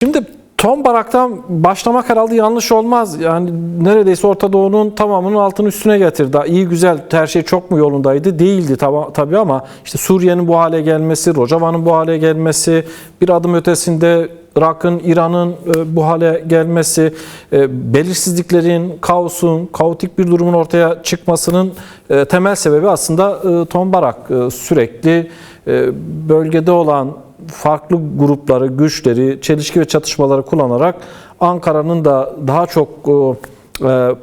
Şimdi Tombarak'tan başlamak herhalde yanlış olmaz. Yani neredeyse Orta Doğu'nun tamamının altını üstüne getirdi. İyi güzel her şey çok mu yolundaydı? Değildi tabii ama işte Suriye'nin bu hale gelmesi, Rojava'nın bu hale gelmesi, bir adım ötesinde Irak'ın, İran'ın bu hale gelmesi, belirsizliklerin, kaosun, kaotik bir durumun ortaya çıkmasının temel sebebi aslında Tombarak. Sürekli bölgede olan farklı grupları, güçleri, çelişki ve çatışmaları kullanarak Ankara'nın da daha çok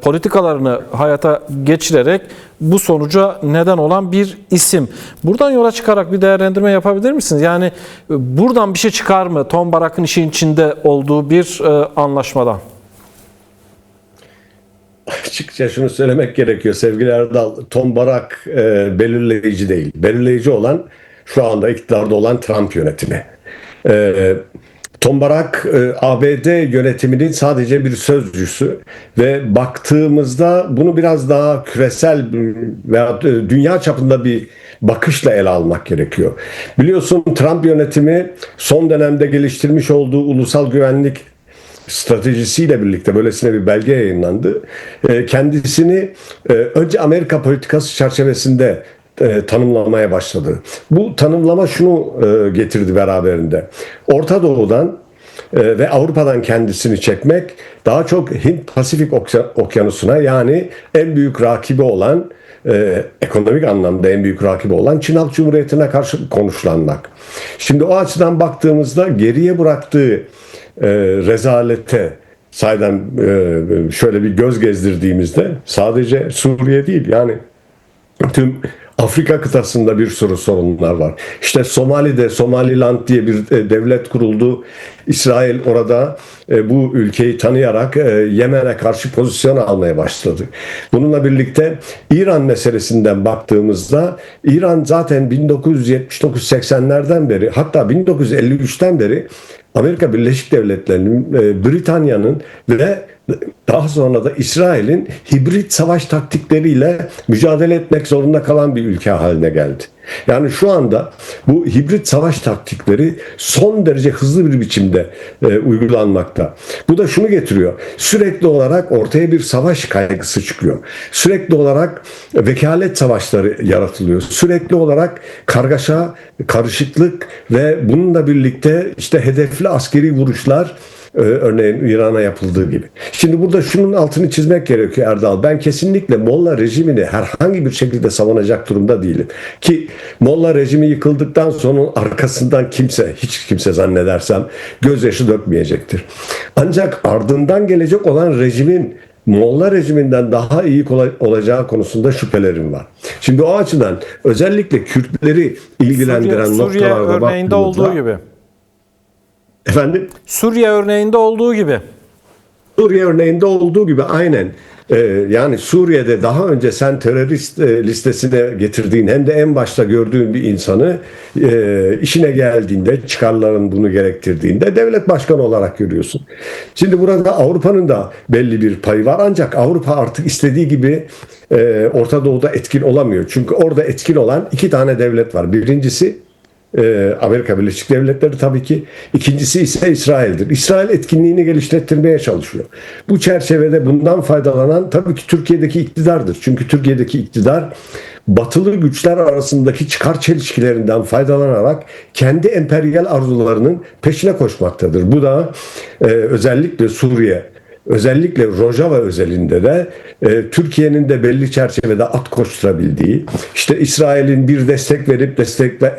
politikalarını hayata geçirerek bu sonuca neden olan bir isim. Buradan yola çıkarak bir değerlendirme yapabilir misiniz? Yani buradan bir şey çıkar mı Tombarak'ın işin içinde olduğu bir anlaşmadan? Açıkça şunu söylemek gerekiyor sevgili Erdal. Tombarak belirleyici değil. Belirleyici olan şu anda iktidarda olan Trump yönetimi. Tombarak ABD yönetiminin sadece bir sözcüsü ve baktığımızda bunu biraz daha küresel veya dünya çapında bir bakışla ele almak gerekiyor. Biliyorsun Trump yönetimi son dönemde geliştirmiş olduğu ulusal güvenlik stratejisiyle birlikte böylesine bir belge yayınlandı. Kendisini önce Amerika politikası çerçevesinde tanımlamaya başladı. Bu tanımlama şunu getirdi beraberinde. Orta Doğu'dan ve Avrupa'dan kendisini çekmek, daha çok Hint-Pasifik okyanusuna, yani en büyük rakibi olan, ekonomik anlamda en büyük rakibi olan Çin Halk Cumhuriyeti'ne karşı konuşlanmak. Şimdi o açıdan baktığımızda geriye bıraktığı rezalete sayeden şöyle bir göz gezdirdiğimizde sadece Suriye değil, yani tüm Afrika kıtasında bir sürü sorunlar var. İşte Somali'de Somaliland diye bir devlet kuruldu. İsrail orada bu ülkeyi tanıyarak Yemen'e karşı pozisyon almaya başladı. Bununla birlikte İran meselesinden baktığımızda İran zaten 1979-80'lerden beri, hatta 1953'ten beri Amerika Birleşik Devletleri'nin, Britanya'nın ve daha sonra da İsrail'in hibrit savaş taktikleriyle mücadele etmek zorunda kalan bir ülke haline geldi. Yani şu anda bu hibrit savaş taktikleri son derece hızlı bir biçimde uygulanmakta. Bu da şunu getiriyor. Sürekli olarak ortaya bir savaş kaygısı çıkıyor. Sürekli olarak vekalet savaşları yaratılıyor. Sürekli olarak kargaşa, karışıklık ve bununla birlikte işte hedefli askeri vuruşlar, örneğin İran'a yapıldığı gibi. Şimdi burada şunun altını çizmek gerekiyor Erdal. Ben kesinlikle Molla rejimini herhangi bir şekilde savunacak durumda değilim. Ki Molla rejimi yıkıldıktan sonra arkasından hiç kimse zannedersem gözyaşı dökmeyecektir. Ancak ardından gelecek olan rejimin Molla rejiminden daha iyi olacağı konusunda şüphelerim var. Şimdi o açıdan özellikle Kürtleri ilgilendiren noktalarda Suriye örneğinde olduğu gibi. Efendim? Suriye örneğinde olduğu gibi. Suriye örneğinde olduğu gibi aynen. Yani Suriye'de daha önce sen terörist listesine getirdiğin, hem de en başta gördüğün bir insanı işine geldiğinde, çıkarların bunu gerektirdiğinde devlet başkanı olarak görüyorsun. Şimdi burada Avrupa'nın da belli bir payı var, ancak Avrupa artık istediği gibi Orta Doğu'da etkin olamıyor. Çünkü orada etkin olan iki tane devlet var. Birincisi Amerika Birleşik Devletleri tabii ki. İkincisi ise İsrail'dir. İsrail etkinliğini geliştirmeye çalışıyor. Bu çerçevede bundan faydalanan tabii ki Türkiye'deki iktidardır. Çünkü Türkiye'deki iktidar batılı güçler arasındaki çıkar çelişkilerinden faydalanarak kendi emperyal arzularının peşine koşmaktadır. Bu da özellikle Suriye, özellikle Rojava özelinde de Türkiye'nin de belli çerçevede at koşturabildiği, işte İsrail'in bir destek verip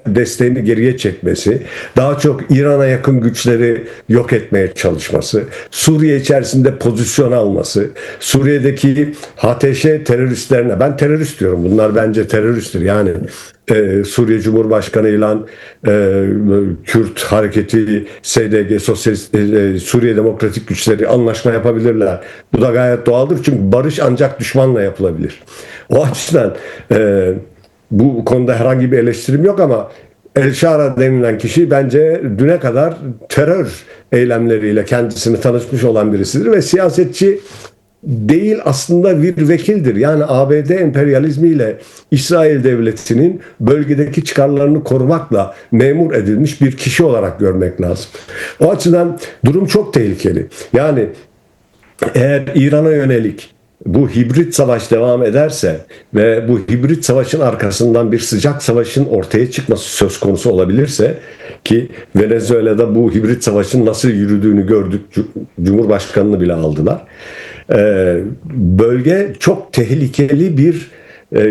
desteğini geriye çekmesi, daha çok İran'a yakın güçleri yok etmeye çalışması, Suriye içerisinde pozisyon alması, Suriye'deki HTŞ teröristlerine, ben terörist diyorum, bunlar bence teröristtir yani. Suriye Cumhurbaşkanı ile Kürt hareketi, SDG, Sosyalist, Suriye Demokratik Güçleri anlaşma yapabilirler. Bu da gayet doğaldır, çünkü barış ancak düşmanla yapılabilir. O açıdan bu konuda herhangi bir eleştirim yok, ama El Şara denilen kişi bence düne kadar terör eylemleriyle kendisini tanışmış olan birisidir ve siyasetçi değil, aslında bir vekildir. Yani ABD emperyalizmiyle İsrail devletinin bölgedeki çıkarlarını korumakla memur edilmiş bir kişi olarak görmek lazım. O açıdan durum çok tehlikeli. Yani eğer İran'a yönelik bu hibrit savaş devam ederse ve bu hibrit savaşın arkasından bir sıcak savaşın ortaya çıkması söz konusu olabilirse, ki Venezuela'da bu hibrit savaşın nasıl yürüdüğünü gördük, Cumhurbaşkanını bile aldılar. Bölge çok tehlikeli bir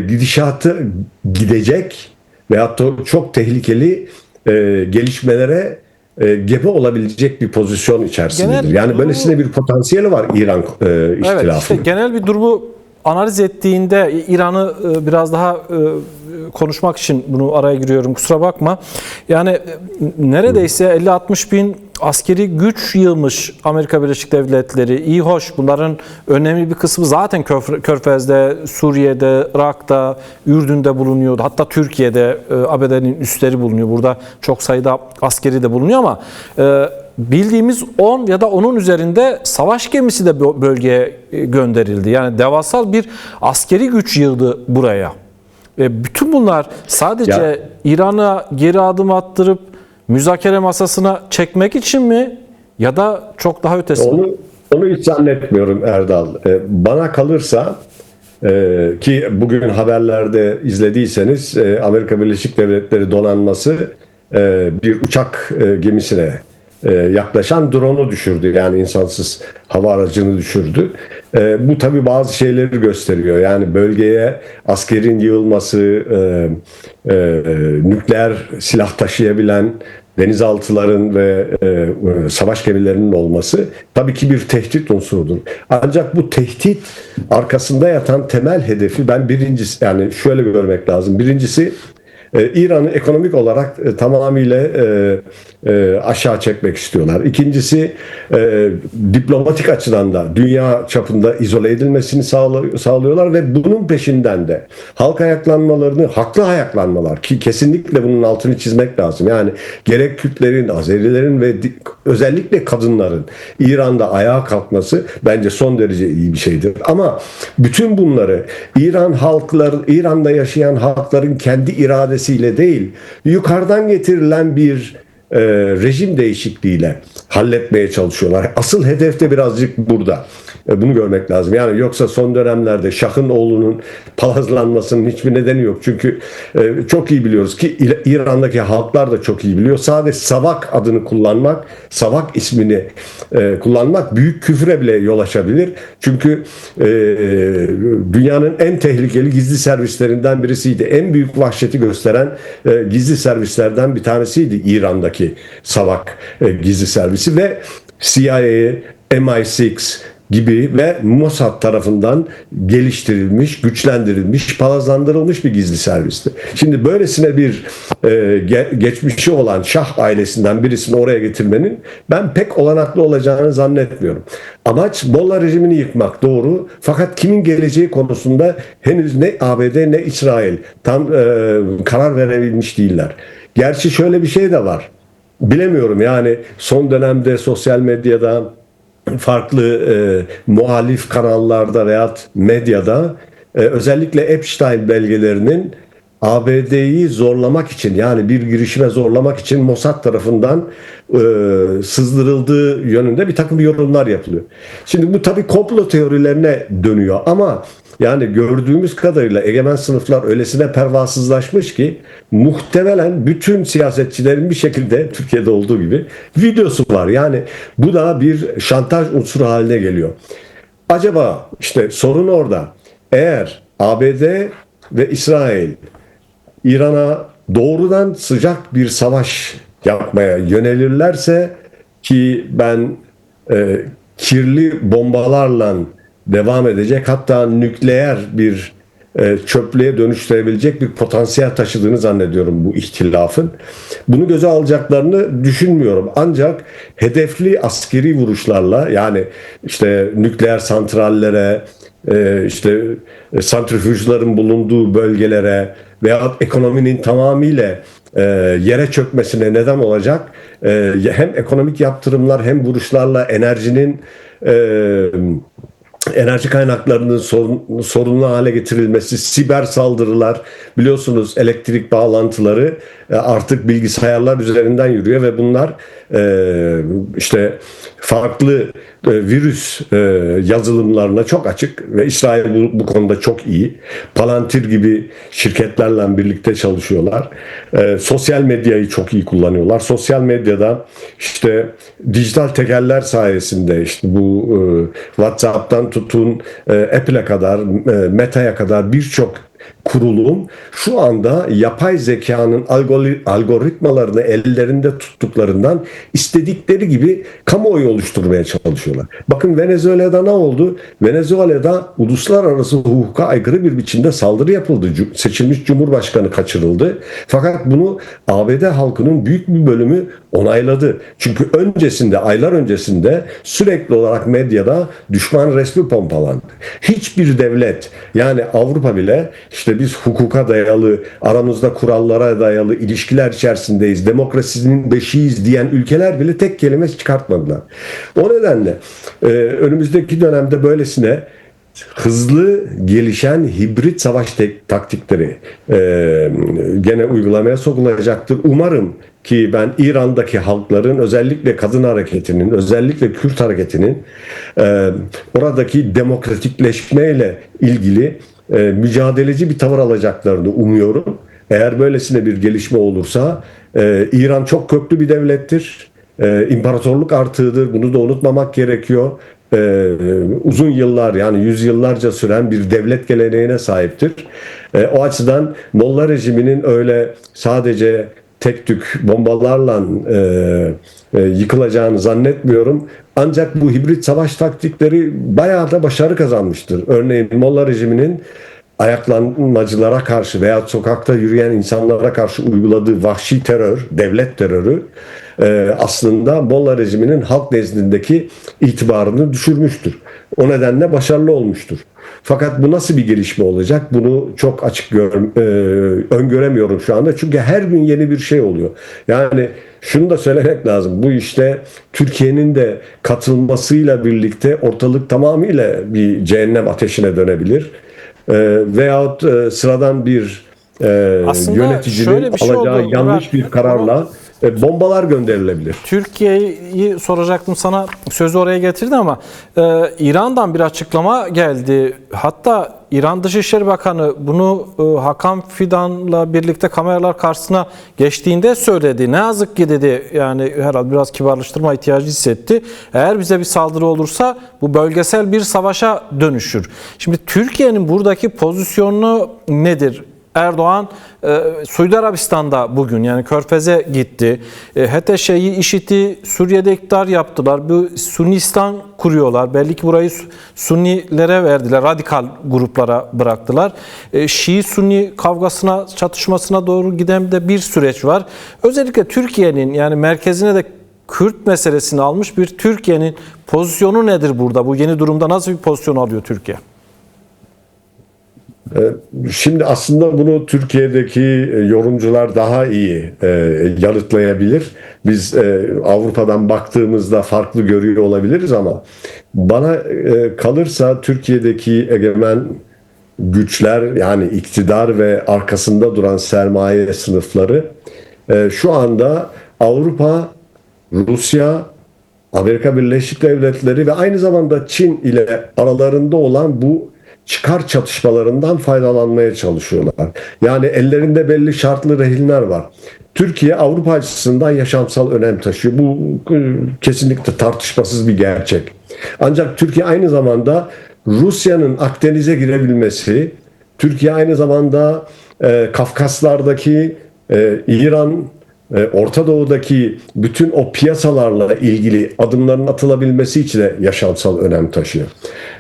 gidişatı gidecek veyahut da çok tehlikeli gelişmelere gebe olabilecek bir pozisyon içerisindedir. Yani böylesine bir potansiyeli var İran Evet, ihtilafının. işte genel bir durumu analiz ettiğinde İran'ı biraz daha konuşmak için bunu araya giriyorum, kusura bakma. Yani neredeyse 50-60 bin askeri güç yığmış Amerika Birleşik Devletleri. İyi hoş, bunların önemli bir kısmı zaten Körfez'de, Suriye'de, Irak'ta, Ürdün'de bulunuyordu. Hatta Türkiye'de ABD'nin üsleri bulunuyor. Burada çok sayıda askeri de bulunuyor ama bildiğimiz 10 ya da onun üzerinde savaş gemisi de bölgeye gönderildi. Yani devasal bir askeri güç yığdı buraya. Bütün bunlar sadece İran'a geri adım attırıp müzakere masasına çekmek için mi, ya da çok daha ötesi mi? Onu hiç zannetmiyorum Erdal. Bana kalırsa, ki bugün haberlerde izlediyseniz Amerika Birleşik Devletleri donanması bir uçak gemisine yaklaşan drone'u düşürdü. Yani insansız hava aracını düşürdü. Bu tabii bazı şeyleri gösteriyor. Yani bölgeye askerin yığılması, nükleer silah taşıyabilen denizaltıların ve savaş gemilerinin olması tabii ki bir tehdit unsurudur. Ancak bu tehdit arkasında yatan temel hedefi, ben birincisi, yani şöyle görmek lazım. Birincisi, İran'ı ekonomik olarak tamamıyla aşağı çekmek istiyorlar. İkincisi, diplomatik açıdan da dünya çapında izole edilmesini sağlıyorlar ve bunun peşinden de halk ayaklanmalarını, haklı ayaklanmalar, ki kesinlikle bunun altını çizmek lazım. Yani gerek Kürtlerin, Azerilerin ve özellikle kadınların İran'da ayağa kalkması bence son derece iyi bir şeydir. Ama bütün bunları İran'da yaşayan halkların kendi iradesiyle değil, yukarıdan getirilen bir rejim değişikliğiyle halletmeye çalışıyorlar. Asıl hedef de birazcık burada. Bunu görmek lazım. Yani yoksa son dönemlerde Şah'ın oğlunun palazlanmasının hiçbir nedeni yok. Çünkü çok iyi biliyoruz ki İran'daki halklar da çok iyi biliyor. Sadece Savak adını kullanmak, Savak ismini kullanmak büyük küfre bile yol açabilir. Çünkü dünyanın en tehlikeli gizli servislerinden birisiydi. En büyük vahşeti gösteren gizli servislerden bir tanesiydi İran'daki Savak gizli servisi ve CIA, MI6 gibi ve Mossad tarafından geliştirilmiş, güçlendirilmiş, palazlandırılmış bir gizli servisti. Şimdi böylesine bir geçmişi olan Şah ailesinden birisini oraya getirmenin ben pek olanaklı olacağını zannetmiyorum. Amaç Molla rejimini yıkmak, doğru. Fakat kimin geleceği konusunda henüz ne ABD ne İsrail tam karar verebilmiş değiller. Gerçi şöyle bir şey de var. Bilemiyorum, yani son dönemde sosyal medyada, farklı muhalif kanallarda veya medyada özellikle Epstein belgelerinin ABD'yi zorlamak için, yani bir girişime zorlamak için Mossad tarafından sızdırıldığı yönünde bir takım yorumlar yapılıyor. Şimdi bu tabii komplo teorilerine dönüyor ama yani gördüğümüz kadarıyla egemen sınıflar öylesine pervasızlaşmış ki muhtemelen bütün siyasetçilerin bir şekilde Türkiye'de olduğu gibi videosu var. Yani bu da bir şantaj unsuru haline geliyor. Acaba işte sorun orada. Eğer ABD ve İsrail İran'a doğrudan sıcak bir savaş yapmaya yönelirlerse, ki ben kirli bombalarla devam edecek, hatta nükleer bir çöplüğe dönüştürebilecek bir potansiyel taşıdığını zannediyorum bu ihtilafın. Bunu göze alacaklarını düşünmüyorum. Ancak hedefli askeri vuruşlarla, yani işte nükleer santrallere, işte santrifüjlerin bulunduğu bölgelere veya ekonominin tamamıyla yere çökmesine neden olacak hem ekonomik yaptırımlar hem vuruşlarla enerjinin enerji kaynaklarının sorunlu hale getirilmesi, siber saldırılar, biliyorsunuz elektrik bağlantıları artık bilgisayarlar üzerinden yürüyor ve bunlar işte farklı virüs yazılımlarına çok açık ve İsrail bu konuda çok iyi. Palantir gibi şirketlerle birlikte çalışıyorlar. Sosyal medyayı çok iyi kullanıyorlar. Sosyal medyada işte dijital tekeller sayesinde işte bu WhatsApp'tan tutun Apple'e kadar, Meta'ya kadar birçok kurulum şu anda yapay zekanın algoritmalarını ellerinde tuttuklarından istedikleri gibi kamuoyu oluşturmaya çalışıyorlar. Bakın Venezuela'da ne oldu? Venezuela'da uluslararası hukuka aykırı bir biçimde saldırı yapıldı. Seçilmiş cumhurbaşkanı kaçırıldı. Fakat bunu ABD halkının büyük bir bölümü onayladı. Çünkü öncesinde, aylar öncesinde sürekli olarak medyada düşman resmi pompalandı. Hiçbir devlet, yani Avrupa bile işte biz hukuka dayalı, aramızda kurallara dayalı ilişkiler içerisindeyiz, demokrasinin beşiğiyiz diyen ülkeler bile tek kelime çıkartmadılar. O nedenle önümüzdeki dönemde böylesine hızlı gelişen hibrit savaş taktikleri gene uygulamaya sokulacaktır. Umarım ki ben İran'daki halkların, özellikle kadın hareketinin, özellikle Kürt hareketinin oradaki demokratikleşmeyle ilgili mücadeleci bir tavır alacaklarını umuyorum. Eğer böylesine bir gelişme olursa İran çok köklü bir devlettir. İmparatorluk artığıdır. Bunu da unutmamak gerekiyor. Uzun yıllar, yani yüzyıllarca süren bir devlet geleneğine sahiptir. O açıdan Molla rejiminin öyle sadece tek tük bombalarla yıkılacağını zannetmiyorum. Ancak bu hibrit savaş taktikleri bayağı da başarı kazanmıştır. Örneğin Molla rejiminin ayaklanmacılara karşı veya sokakta yürüyen insanlara karşı uyguladığı vahşi terör, devlet terörü aslında Molla rejiminin halk nezdindeki itibarını düşürmüştür. O nedenle başarılı olmuştur. Fakat bu nasıl bir gelişme olacak? Bunu çok açık öngöremiyorum şu anda. Çünkü her gün yeni bir şey oluyor. Yani şunu da söylemek lazım. Bu işte Türkiye'nin de katılmasıyla birlikte ortalık tamamıyla bir cehennem ateşine dönebilir. Veyahut sıradan bir yöneticinin bir şey alacağı oldu, yanlış bir kararla bombalar gönderilebilir. Türkiye'yi soracaktım sana, sözü oraya getirdi ama İran'dan bir açıklama geldi. Hatta İran Dışişleri Bakanı bunu Hakan Fidan'la birlikte kameralar karşısına geçtiğinde söyledi. Ne yazık ki dedi, yani herhalde biraz kibarlaştırma ihtiyacı hissetti. Eğer bize bir saldırı olursa bu bölgesel bir savaşa dönüşür. Şimdi Türkiye'nin buradaki pozisyonu nedir? Erdoğan Suudi Arabistan'da bugün, yani Körfez'e gitti. HTŞ'yi, IŞİD'i Suriye'de iktidar yaptılar. Bu Sunni İslam kuruyorlar. Belli ki burayı Sunnilere verdiler. Radikal gruplara bıraktılar. Şii-Sunni kavgasına, çatışmasına doğru giden de bir süreç var. Özellikle Türkiye'nin, yani merkezine de Kürt meselesini almış bir Türkiye'nin pozisyonu nedir burada? Bu yeni durumda nasıl bir pozisyon alıyor Türkiye? Şimdi aslında bunu Türkiye'deki yorumcular daha iyi yanıtlayabilir. Biz Avrupa'dan baktığımızda farklı görüyor olabiliriz ama bana kalırsa Türkiye'deki egemen güçler, yani iktidar ve arkasında duran sermaye sınıfları şu anda Avrupa, Rusya, Amerika Birleşik Devletleri ve aynı zamanda Çin ile aralarında olan bu çıkar çatışmalarından faydalanmaya çalışıyorlar. Yani ellerinde belli şartlı rehinler var. Türkiye Avrupa açısından yaşamsal önem taşıyor. Bu kesinlikle tartışmasız bir gerçek. Ancak Türkiye aynı zamanda Rusya'nın Akdeniz'e girebilmesi, Türkiye aynı zamanda Kafkaslardaki İran, Orta Doğu'daki bütün o piyasalarla ilgili adımların atılabilmesi için de yaşamsal önem taşıyor.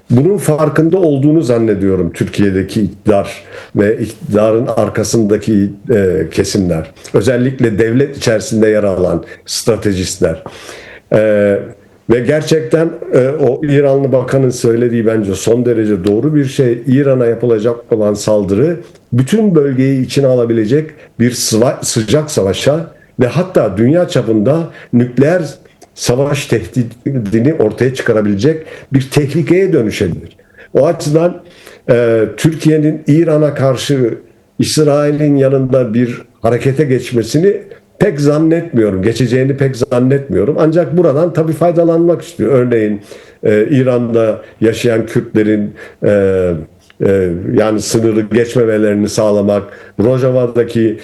Bunun farkında olduğunu zannediyorum Türkiye'deki iktidar ve iktidarın arkasındaki kesimler. Özellikle devlet içerisinde yer alan stratejistler. Ve gerçekten o İranlı bakanın söylediği bence son derece doğru bir şey. İran'a yapılacak olan saldırı bütün bölgeyi içine alabilecek bir sıcak savaşa ve hatta dünya çapında nükleer savaş tehdidini ortaya çıkarabilecek bir tehlikeye dönüşebilir. O açıdan Türkiye'nin İran'a karşı İsrail'in yanında bir harekete geçmesini pek zannetmiyorum. Geçeceğini pek zannetmiyorum. Ancak buradan tabii faydalanmak istiyor. Örneğin İran'da yaşayan Kürtlerin yani sınırı geçmemelerini sağlamak, Rojava'daki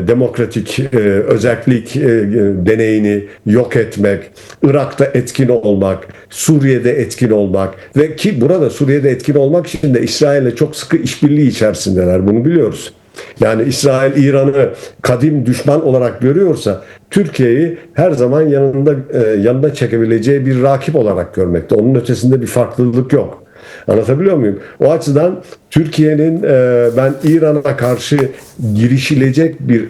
demokratik özellik deneyini yok etmek, Irak'ta etkin olmak, Suriye'de etkin olmak ve ki burada Suriye'de etkin olmak için de İsrail'le çok sıkı işbirliği içerisindeler. Bunu biliyoruz. Yani İsrail İran'ı kadim düşman olarak görüyorsa Türkiye'yi her zaman yanında çekebileceği bir rakip olarak görmekte. Onun ötesinde bir farklılık yok. Anlatabiliyor muyum? O açıdan Türkiye'nin ben İran'a karşı girişilecek bir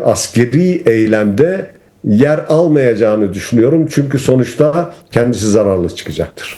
askeri eylemde yer almayacağını düşünüyorum. Çünkü sonuçta kendisi zararlı çıkacaktır.